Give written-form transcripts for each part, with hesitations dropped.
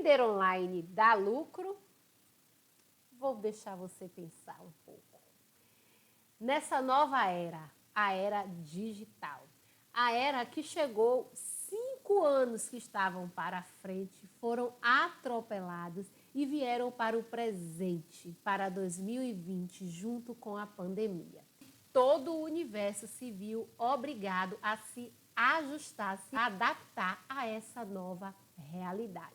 Vender online dá lucro? Vou deixar você pensar um pouco. Nessa nova era, a era digital, a era que chegou 5 anos que estavam para frente, foram atropelados e vieram para o presente, para 2020, junto com a pandemia. Todo o universo se viu obrigado a se ajustar, se adaptar a essa nova realidade.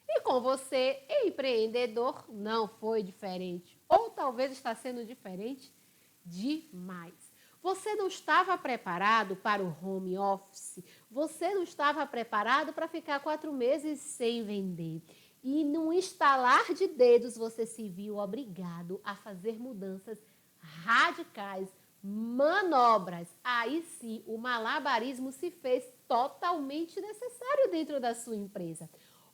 E com você, empreendedor, não foi diferente. Ou talvez está sendo diferente demais. Você não estava preparado para o home office, você não estava preparado para ficar 4 meses sem vender. E num estalar de dedos, você se viu obrigado a fazer mudanças radicais, manobras. Aí sim, o malabarismo se fez totalmente necessário dentro da sua empresa.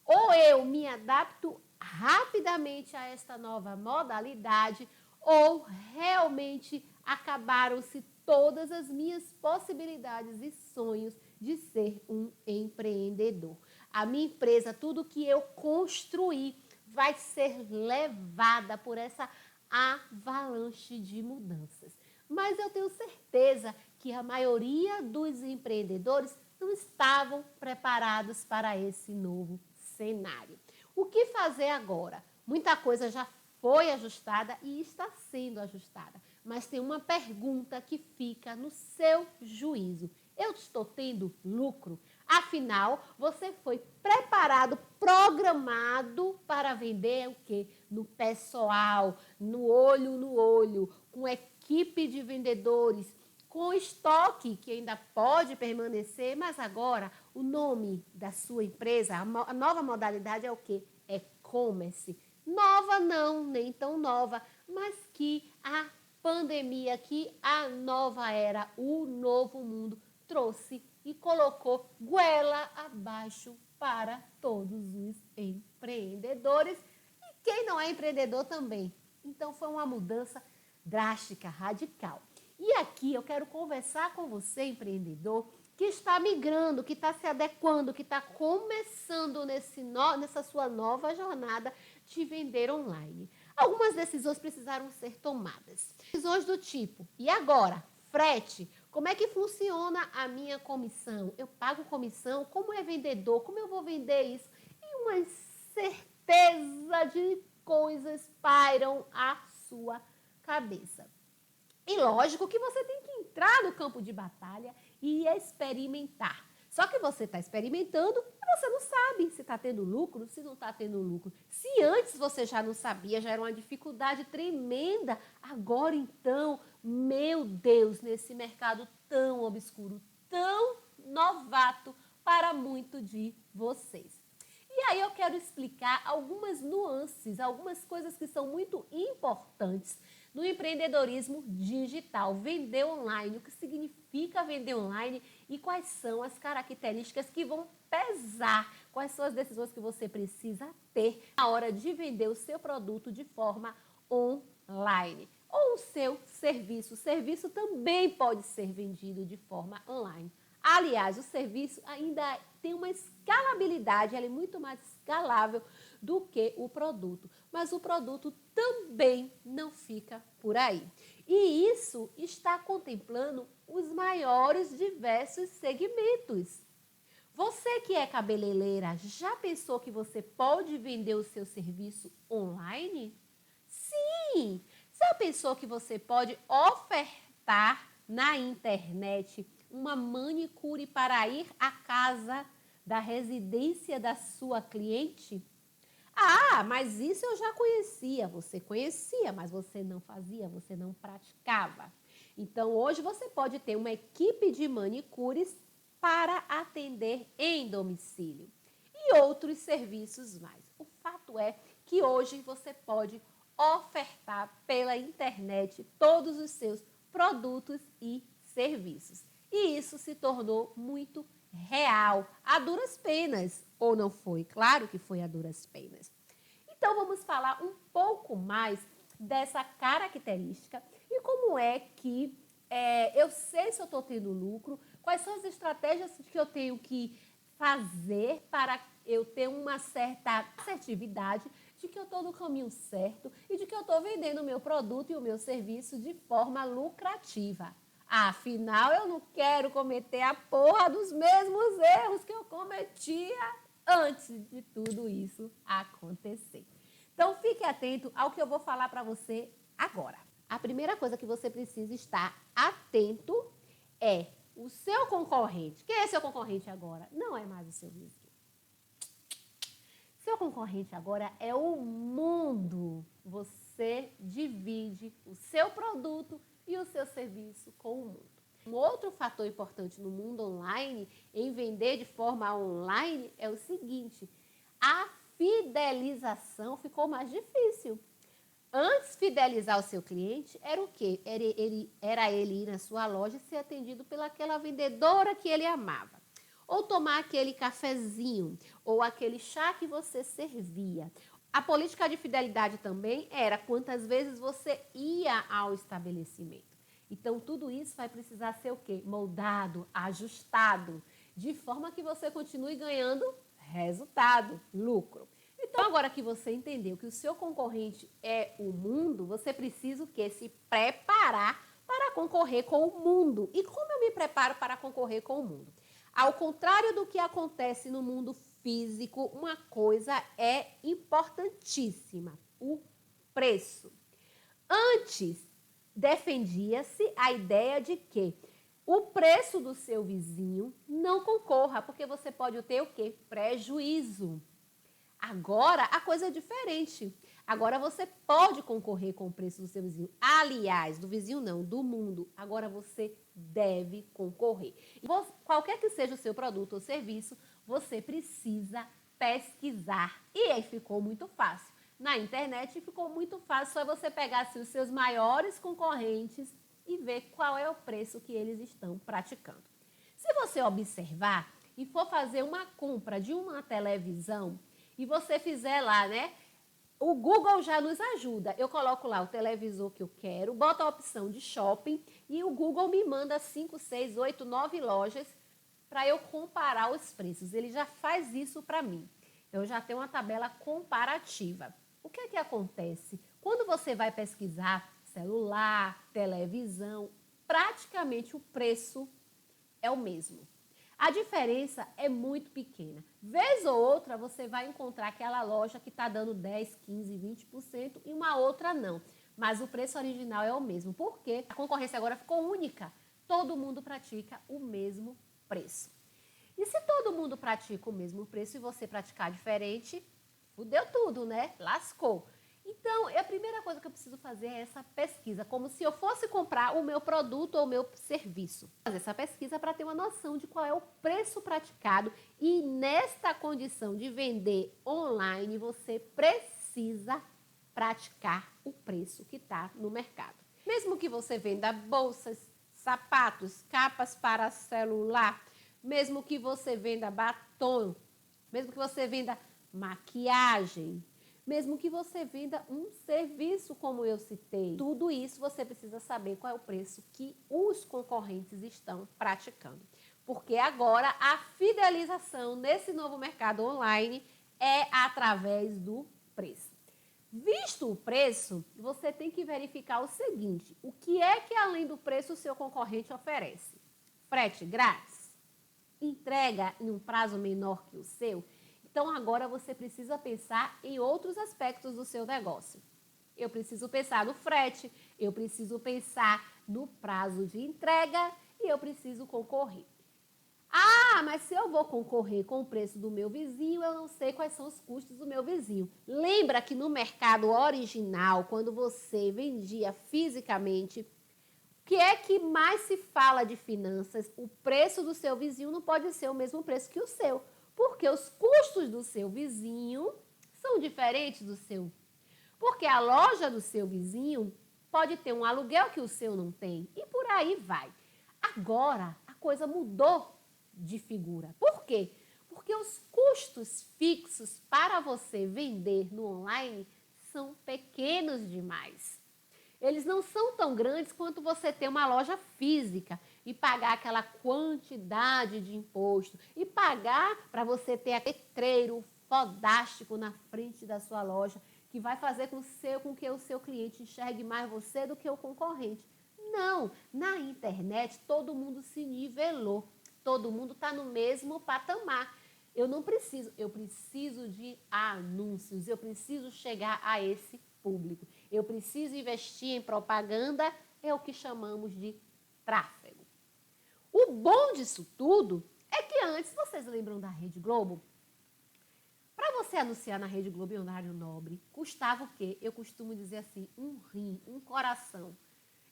Ou eu me adapto rapidamente a esta nova modalidade, ou realmente acabaram-se todas as minhas possibilidades e sonhos de ser um empreendedor. A minha empresa, tudo que eu construí, vai ser levada por essa avalanche de mudanças. Mas eu tenho certeza que a maioria dos empreendedores não estavam preparados para esse novo cenário. O que fazer agora? Muita coisa já foi ajustada e está sendo ajustada. Mas tem uma pergunta que fica no seu juízo. Eu estou tendo lucro? Afinal, você foi preparado, programado para vender o quê? No pessoal, no olho, com equipe de vendedores, com estoque que ainda pode permanecer, mas agora o nome da sua empresa, a nova modalidade é o quê? E-commerce. Nova não, nem tão nova, mas que a pandemia, que a nova era, o novo mundo trouxe e colocou goela abaixo para todos os empreendedores e quem não é empreendedor também. Então foi uma mudança drástica, radical. E aqui eu quero conversar com você, empreendedor, que está migrando, que está se adequando, que está começando nessa sua nova jornada de vender online. Algumas decisões precisaram ser tomadas. Decisões do tipo, e agora? Frete? Como é que funciona a minha comissão? Eu pago comissão? Como é vendedor? Como eu vou vender isso? E uma certeza de coisas pairam à sua cabeça. E lógico que você tem que entrar no campo de batalha e experimentar. Só que você está experimentando e você não sabe se está tendo lucro, se não está tendo lucro. Se antes você já não sabia, já era uma dificuldade tremenda, agora então, meu Deus, nesse mercado tão obscuro, tão novato para muito de vocês. E aí eu quero explicar algumas nuances, algumas coisas que são muito importantes no empreendedorismo digital, vender online, o que significa vender online e quais são as características que vão pesar, quais são as decisões que você precisa ter na hora de vender o seu produto de forma online. Ou o seu serviço. O serviço também pode ser vendido de forma online. Aliás, o serviço ainda tem uma escalabilidade, ela é muito mais escalável do que o produto. Mas o produto também não fica por aí. E isso está contemplando os maiores diversos segmentos. Você que é cabeleireira, já pensou que você pode vender o seu serviço online? Sim! Já pensou que você pode ofertar na internet uma manicure para ir à casa da residência da sua cliente? Ah, mas isso eu já conhecia. Você conhecia, mas você não fazia, você não praticava. Então, hoje você pode ter uma equipe de manicures para atender em domicílio e outros serviços mais. O fato é que hoje você pode ofertar pela internet todos os seus produtos e serviços. E isso se tornou muito real, a duras penas, ou não foi? Claro que foi a duras penas. Então, vamos falar um pouco mais dessa característica e como é que eu sei se eu estou tendo lucro, quais são as estratégias que eu tenho que fazer para eu ter uma certa assertividade de que eu estou no caminho certo e de que eu estou vendendo o meu produto e o meu serviço de forma lucrativa. Afinal, eu não quero cometer a porra dos mesmos erros que eu cometia antes de tudo isso acontecer. Então, fique atento ao que eu vou falar para você agora. A primeira coisa que você precisa estar atento é o seu concorrente. Quem é seu concorrente agora? Não é mais o seu vizinho. Seu concorrente agora é o mundo. Você divide o seu produto e o seu serviço com o mundo. Um outro fator importante no mundo online, em vender de forma online, é o seguinte: a fidelização ficou mais difícil. Antes, fidelizar o seu cliente era o quê? Era ele ir na sua loja e ser atendido pelaquela vendedora que ele amava. Ou tomar aquele cafezinho, ou aquele chá que você servia. A política de fidelidade também era quantas vezes você ia ao estabelecimento. Então, tudo isso vai precisar ser o quê? Moldado, ajustado, de forma que você continue ganhando resultado, lucro. Então, agora que você entendeu que o seu concorrente é o mundo, você precisa o quê? Se preparar para concorrer com o mundo. E como eu me preparo para concorrer com o mundo? Ao contrário do que acontece no mundo físico, uma coisa é importantíssima: o preço. Antes, defendia-se a ideia de que o preço do seu vizinho não concorra, porque você pode ter o quê? Prejuízo. Agora, a coisa é diferente. Agora você pode concorrer com o preço do seu vizinho. Aliás, do vizinho não, do mundo. Agora você deve concorrer. Qualquer que seja o seu produto ou serviço, você precisa pesquisar. E aí ficou muito fácil. Na internet ficou muito fácil, só você pegar assim, os seus maiores concorrentes e ver qual é o preço que eles estão praticando. Se você observar e for fazer uma compra de uma televisão, e você fizer lá, né? O Google já nos ajuda. Eu coloco lá o televisor que eu quero, boto a opção de shopping e o Google me manda 5, 6, 8, 9 lojas para eu comparar os preços. Ele já faz isso para mim. Eu já tenho uma tabela comparativa. O que é que acontece? Quando você vai pesquisar celular, televisão, praticamente o preço é o mesmo. A diferença é muito pequena. Vez ou outra, você vai encontrar aquela loja que está dando 10, 15, 20% e uma outra não. Mas o preço original é o mesmo. Por quê? A concorrência agora ficou única. Todo mundo pratica o mesmo preço. E se todo mundo pratica o mesmo preço e você praticar diferente, fudeu tudo, né? Lascou. Então, a primeira coisa que eu preciso fazer é essa pesquisa, como se eu fosse comprar o meu produto ou o meu serviço. Fazer essa pesquisa para ter uma noção de qual é o preço praticado e nesta condição de vender online, você precisa praticar o preço que está no mercado. Mesmo que você venda bolsas, sapatos, capas para celular, mesmo que você venda batom, mesmo que você venda maquiagem, mesmo que você venda um serviço, como eu citei, tudo isso você precisa saber qual é o preço que os concorrentes estão praticando. Porque agora a fidelização nesse novo mercado online é através do preço. Visto o preço, você tem que verificar o seguinte: o que é que além do preço o seu concorrente oferece? Frete grátis? Entrega em um prazo menor que o seu? Então, agora você precisa pensar em outros aspectos do seu negócio. Eu preciso pensar no frete, eu preciso pensar no prazo de entrega e eu preciso concorrer. Ah, mas se eu vou concorrer com o preço do meu vizinho, eu não sei quais são os custos do meu vizinho. Lembra que no mercado original, quando você vendia fisicamente, o que é que mais se fala de finanças? O preço do seu vizinho não pode ser o mesmo preço que o seu. Porque os custos do seu vizinho são diferentes do seu. Porque a loja do seu vizinho pode ter um aluguel que o seu não tem. E por aí vai. Agora, a coisa mudou de figura. Por quê? Porque os custos fixos para você vender no online são pequenos demais. Eles não são tão grandes quanto você ter uma loja física. e pagar aquela quantidade de imposto e pagar para você ter aquele letreiro fodástico na frente da sua loja que vai fazer com que o seu cliente enxergue mais você do que o concorrente. Não, na internet todo mundo se nivelou, todo mundo está no mesmo patamar. Eu preciso de anúncios, eu preciso chegar a esse público. Eu preciso investir em propaganda, é o que chamamos de tráfego. O bom disso tudo é que antes, vocês lembram da Rede Globo? Para você anunciar na Rede Globo em horário nobre, custava o quê? Eu costumo dizer assim, um rim, um coração.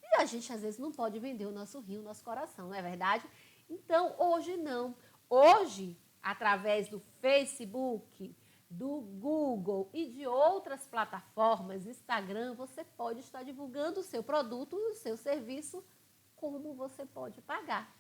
E a gente às vezes não pode vender o nosso rim, o nosso coração, não é verdade? Então, hoje não. Hoje, através do Facebook, do Google e de outras plataformas, Instagram, você pode estar divulgando o seu produto, o seu serviço, como você pode pagar.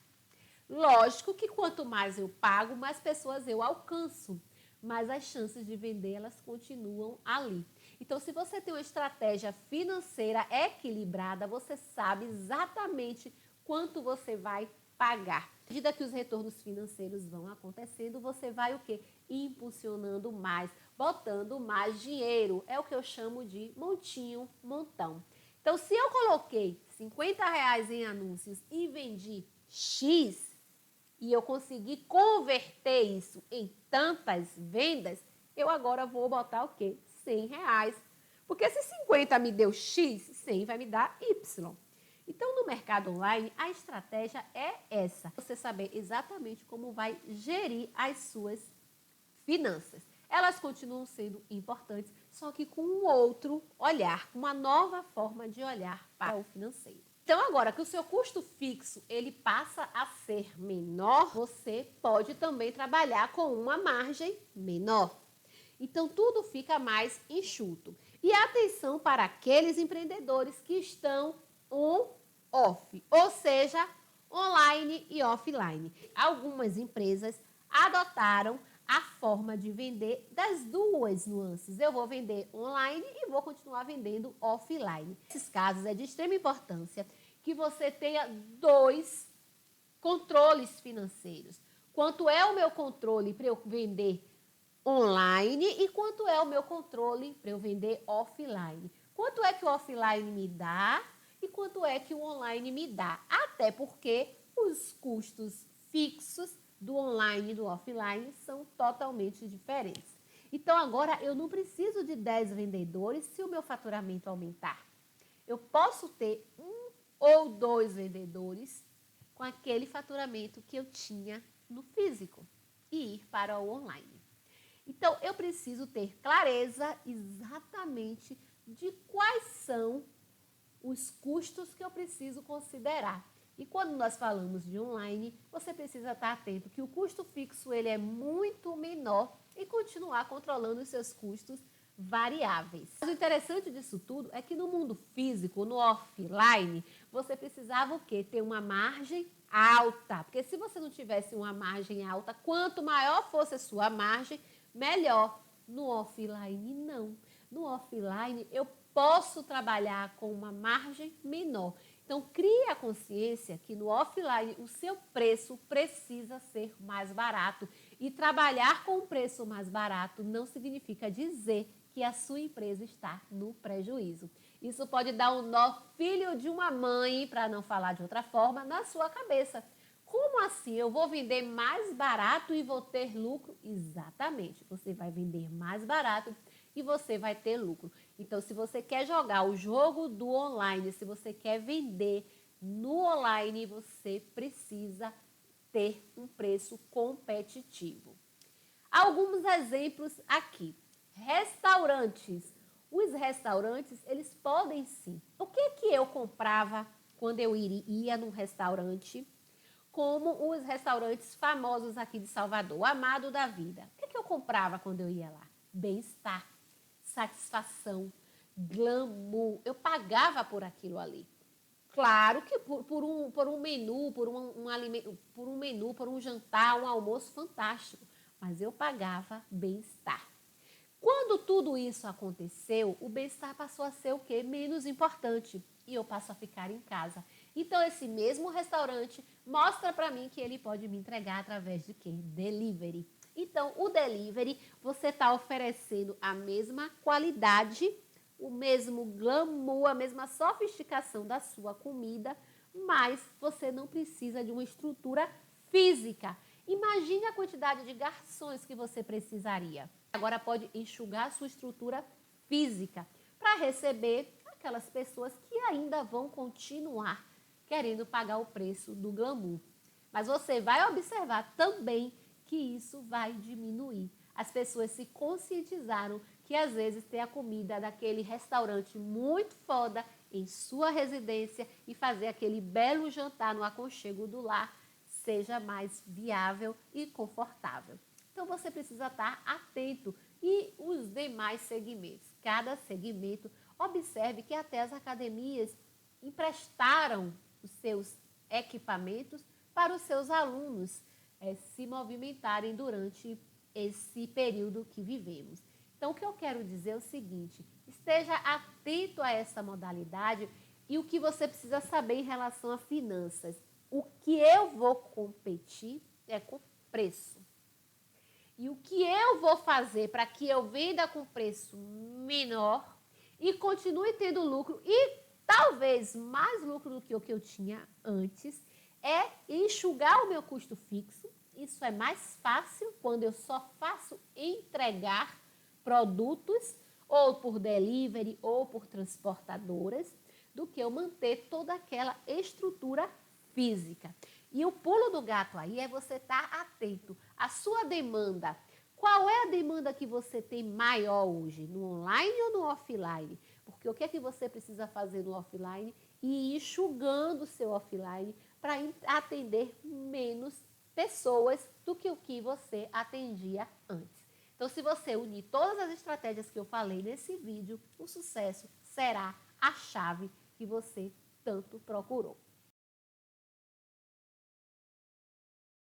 Lógico que quanto mais eu pago, mais pessoas eu alcanço, mas as chances de vender, elas continuam ali. Então, se você tem uma estratégia financeira equilibrada, você sabe exatamente quanto você vai pagar. À medida que os retornos financeiros vão acontecendo, você vai o quê? Impulsionando mais, botando mais dinheiro. É o que eu chamo de montinho, montão. Então, se eu coloquei R$ 50 em anúncios e vendi X, e eu consegui converter isso em tantas vendas, eu agora vou botar o quê? R$ 100. Porque se 50 me deu X, 100 vai me dar Y. Então, no mercado online, a estratégia é essa. Você saber exatamente como vai gerir as suas finanças. Elas continuam sendo importantes, só que com um outro olhar, uma nova forma de olhar para o financeiro. Então, agora que o seu custo fixo ele passa a ser menor, você pode também trabalhar com uma margem menor. Então, tudo fica mais enxuto. E atenção para aqueles empreendedores que estão on-off, ou seja, online e offline. Algumas empresas adotaram a forma de vender das duas nuances. Eu vou vender online e vou continuar vendendo offline. Nesses casos, é de extrema importância que você tenha dois controles financeiros. Quanto é o meu controle para eu vender online e quanto é o meu controle para eu vender offline. Quanto é que o offline me dá e quanto é que o online me dá. Até porque os custos fixos do online e do offline são totalmente diferentes. Então, agora eu não preciso de 10 vendedores se o meu faturamento aumentar. Eu posso ter 1 ou 2 vendedores com aquele faturamento que eu tinha no físico e ir para o online. Então, eu preciso ter clareza exatamente de quais são os custos que eu preciso considerar. E quando nós falamos de online, você precisa estar atento que o custo fixo ele é muito menor e continuar controlando os seus custos variáveis. Mas o interessante disso tudo é que no mundo físico, no offline, você precisava o quê? Ter uma margem alta. Porque se você não tivesse uma margem alta, quanto maior fosse a sua margem, melhor. No offline, não. No offline, eu posso trabalhar com uma margem menor. Então, crie a consciência que no offline o seu preço precisa ser mais barato. E trabalhar com um preço mais barato não significa dizer que a sua empresa está no prejuízo. Isso pode dar um nó filho de uma mãe, para não falar de outra forma, na sua cabeça. Como assim? Eu vou vender mais barato e vou ter lucro? Exatamente, você vai vender mais barato e você vai ter lucro. Então, se você quer jogar o jogo do online, se você quer vender no online, você precisa ter um preço competitivo. Alguns exemplos aqui. Restaurantes. Os restaurantes, eles podem sim. O que eu comprava quando eu ia num restaurante? Como os restaurantes famosos aqui de Salvador, Amado da Vida. O que eu comprava quando eu ia lá? Bem-estar, satisfação, glamour. Eu pagava por aquilo ali. Claro que por um menu, por um jantar, um almoço fantástico. Mas eu pagava bem-estar. Quando tudo isso aconteceu, o bem-estar passou a ser o quê? Menos importante. E eu passo a ficar em casa. Então, esse mesmo restaurante mostra para mim que ele pode me entregar através de quê? Delivery. Então, o delivery, você está oferecendo a mesma qualidade, o mesmo glamour, a mesma sofisticação da sua comida, mas você não precisa de uma estrutura física. Imagine a quantidade de garçons que você precisaria. Agora pode enxugar a sua estrutura física para receber aquelas pessoas que ainda vão continuar querendo pagar o preço do glamour. Mas você vai observar também que isso vai diminuir. As pessoas se conscientizaram que às vezes ter a comida daquele restaurante muito foda em sua residência e fazer aquele belo jantar no aconchego do lar seja mais viável e confortável. Então você precisa estar atento e os demais segmentos. Cada segmento, observe que até as academias emprestaram os seus equipamentos para os seus alunos se movimentarem durante esse período que vivemos. Então, o que eu quero dizer é o seguinte, esteja atento a essa modalidade e o que você precisa saber em relação a finanças. O que eu vou competir é com preço. E o que eu vou fazer para que eu venda com preço menor e continue tendo lucro e talvez mais lucro do que o que eu tinha antes é enxugar o meu custo fixo. Isso é mais fácil quando eu só faço entregar produtos ou por delivery ou por transportadoras do que eu manter toda aquela estrutura física. E o pulo do gato aí é você estar atento à sua demanda. Qual é a demanda que você tem maior hoje, no online ou no offline? Porque o que é que você precisa fazer no offline e ir enxugando o seu offline para atender menos pessoas do que o que você atendia antes. Então, se você unir todas as estratégias que eu falei nesse vídeo, o sucesso será a chave que você tanto procurou.